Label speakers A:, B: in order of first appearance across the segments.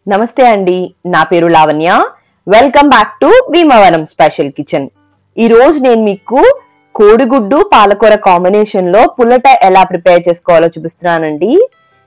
A: నమస్తే అండి, నా పేరు Lavanya. Welcome back to Bhimavaram special kitchen. ఈ రోజు నేను మీకు కోడిగుడ్డు పాలకూర కాంబినేషన్ లో పుల్లట ఎలా ప్రిపేర్ చేసుకోవాలో చూపిస్తున్నానండి.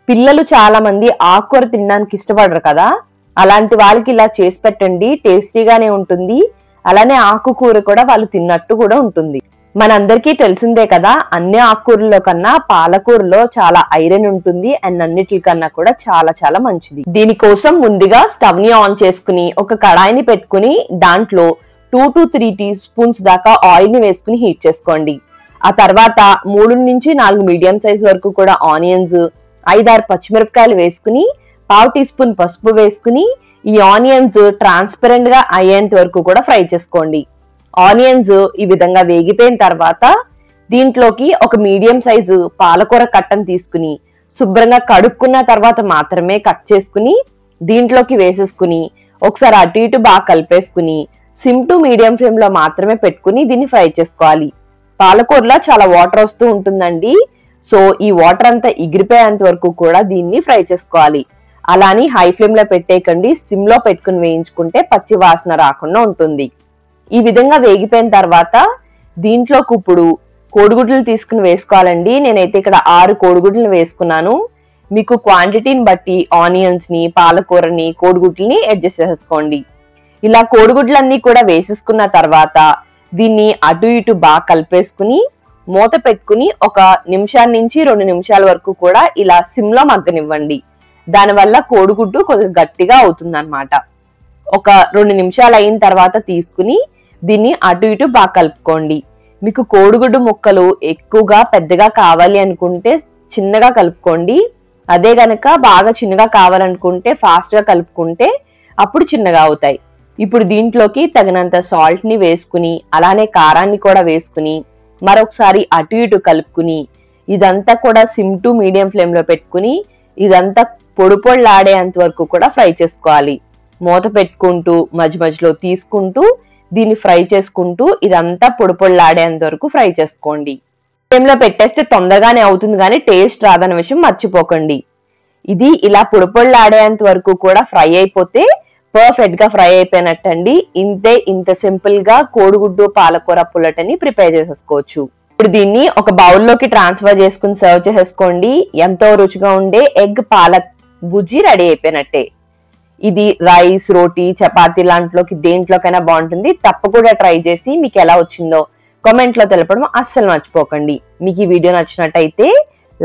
A: పిల్లలు చాలా మంది ఆకుకూర తినడానికి ఇష్టపడరు కదా, అలాంటి వాళ్ళకి ఇలా చేసి పెట్టండి. టేస్టీగానే ఉంటుంది, అలానే ఆకుకూర కూడా వాళ్ళు తిన్నట్టు కూడా ఉంటుంది. మనందరికీ తెలిసిందే కదా, అన్ని ఆకుకూరల్లో కన్నా పాలకూరలో చాలా ఐరన్ ఉంటుంది అండ్ అన్నిటికన్నా కూడా చాలా చాలా మంచిది. దీనికోసం ముందుగా స్టవ్ ని ఆన్ చేసుకుని ఒక కడాయిని పెట్టుకుని దాంట్లో 2 to 3 teaspoons దాకా ఆయిల్ ని వేసుకుని హీట్ చేసుకోండి. ఆ తర్వాత 3 నుంచి 4 మీడియం సైజ్ వరకు కూడా ఆనియన్స్, 5-6 పచ్చిమిరపకాయలు వేసుకుని 1/2 teaspoon పసుపు వేసుకుని ఈ ఆనియన్స్ ట్రాన్స్పరెంట్ గా అయ్యేంత వరకు కూడా ఫ్రై చేసుకోండి. ఆనియన్స్ ఈ విధంగా వేగిపోయిన తర్వాత దీంట్లోకి ఒక మీడియం సైజు పాలకూర కట్టను తీసుకుని శుభ్రంగా కడుక్కున్న తర్వాత మాత్రమే కట్ చేసుకుని దీంట్లోకి వేసేసుకుని ఒకసారి అటు ఇటు బాగా కలిపేసుకుని సిమ్ టు మీడియం ఫ్లేమ్ లో మాత్రమే పెట్టుకుని దీన్ని ఫ్రై చేసుకోవాలి. పాలకూరలో చాలా వాటర్ వస్తూ ఉంటుందండి, సో ఈ వాటర్ అంతా ఎగిరిపోయేంత వరకు కూడా దీన్ని ఫ్రై చేసుకోవాలి. అలాని హై ఫ్లేమ్ లో పెట్టేయకండి, సిమ్ లో పెట్టుకుని వేయించుకుంటే పచ్చి వాసన రాకుండా ఉంటుంది. ఈ విధంగా వేగిపోయిన తర్వాత దీంట్లోకి ఇప్పుడు కోడిగుడ్లు తీసుకుని వేసుకోవాలండి. నేనైతే ఇక్కడ 6 కోడిగుడ్లను వేసుకున్నాను. మీకు క్వాంటిటీని బట్టి ఆనియన్స్ ని, పాలకూరని, కోడిగుడ్లని అడ్జస్ట్ చేసేసుకోండి. ఇలా కోడిగుడ్లన్నీ కూడా వేసేసుకున్న తర్వాత దీన్ని అటు ఇటు బాగా కలిపేసుకుని మూత పెట్టుకుని 1 నిమిషం నుంచి 2 నిమిషాల వరకు కూడా ఇలా సిమ్ లో మగ్గనివ్వండి. దానివల్ల కోడిగుడ్డు కొద్దిగా గట్టిగా అవుతుంది అన్నమాట. ఒక 2 నిమిషాలు అయిన తర్వాత తీసుకుని దీన్ని అటు ఇటు బాగా కలుపుకోండి. మీకు కోడిగుడ్డు ముక్కలు ఎక్కువగా పెద్దగా కావాలి అనుకుంటే చిన్నగా కలుపుకోండి. అదే గనక బాగా చిన్నగా కావాలనుకుంటే ఫాస్ట్ గా కలుపుకుంటే అప్పుడు చిన్నగా అవుతాయి. ఇప్పుడు దీంట్లోకి తగినంత సాల్ట్ ని వేసుకుని అలానే కారాన్ని కూడా వేసుకుని మరొకసారి అటు ఇటు కలుపుకుని ఇదంతా కూడా సిమ్ టు మీడియం ఫ్లేమ్ లో పెట్టుకుని ఇదంతా పొడి పొడిలాడేంత వరకు కూడా ఫ్రై చేసుకోవాలి. మూత పెట్టుకుంటూ మధ్య మధ్యలో తీసుకుంటూ దీన్ని ఫ్రై చేసుకుంటూ ఇదంతా పొడి పొడిలాడేంత వరకు ఫ్రై చేసుకోండి. ఫ్లేమ్ లో పెట్టేస్తే తొందరగానే అవుతుంది కానీ టేస్ట్ రాదన్న విషయం మర్చిపోకండి. ఇది ఇలా పొడి పొడిలాడేంత వరకు కూడా ఫ్రై అయిపోతే పర్ఫెక్ట్ గా ఫ్రై అయిపోయినట్టండి. ఇంత సింపుల్ గా కోడిగుడ్డు పాలకూర పుల్లటని ప్రిపేర్ చేసేసుకోవచ్చు. ఇప్పుడు దీన్ని ఒక బౌల్లోకి ట్రాన్స్ఫర్ చేసుకుని సర్వ్ చేసేసుకోండి. ఎంతో రుచిగా ఉండే ఎగ్ పాలక్ బుజ్జి రెడీ అయిపోయినట్టే. ఇది రైస్, రోటీ, చపాతీ లాంటిలోకి దేంట్లోకైనా బాగుంటుంది. తప్పకుండా ట్రై చేసి మీకు ఎలా వచ్చిందో కామెంట్ లో తెలపడం అస్సలు మర్చిపోకండి. మీకు ఈ వీడియో నచ్చినట్టయితే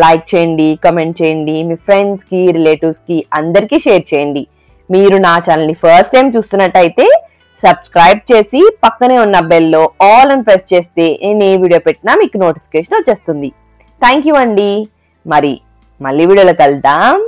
A: లైక్ చేయండి, కామెంట్ చేయండి, మీ ఫ్రెండ్స్ కి, రిలేటివ్స్ కి అందరికీ షేర్ చేయండి. మీరు నా ఛానల్ ని ఫస్ట్ టైం చూస్తున్నట్టయితే సబ్స్క్రైబ్ చేసి పక్కనే ఉన్న బెల్ లో ఆల్ అని ప్రెస్ చేస్తే నేను ఏ వీడియో పెట్టినా మీకు నోటిఫికేషన్ వచ్చేస్తుంది. థ్యాంక్ యూ అండి. మళ్ళీ వీడియోలో కలుద్దాం.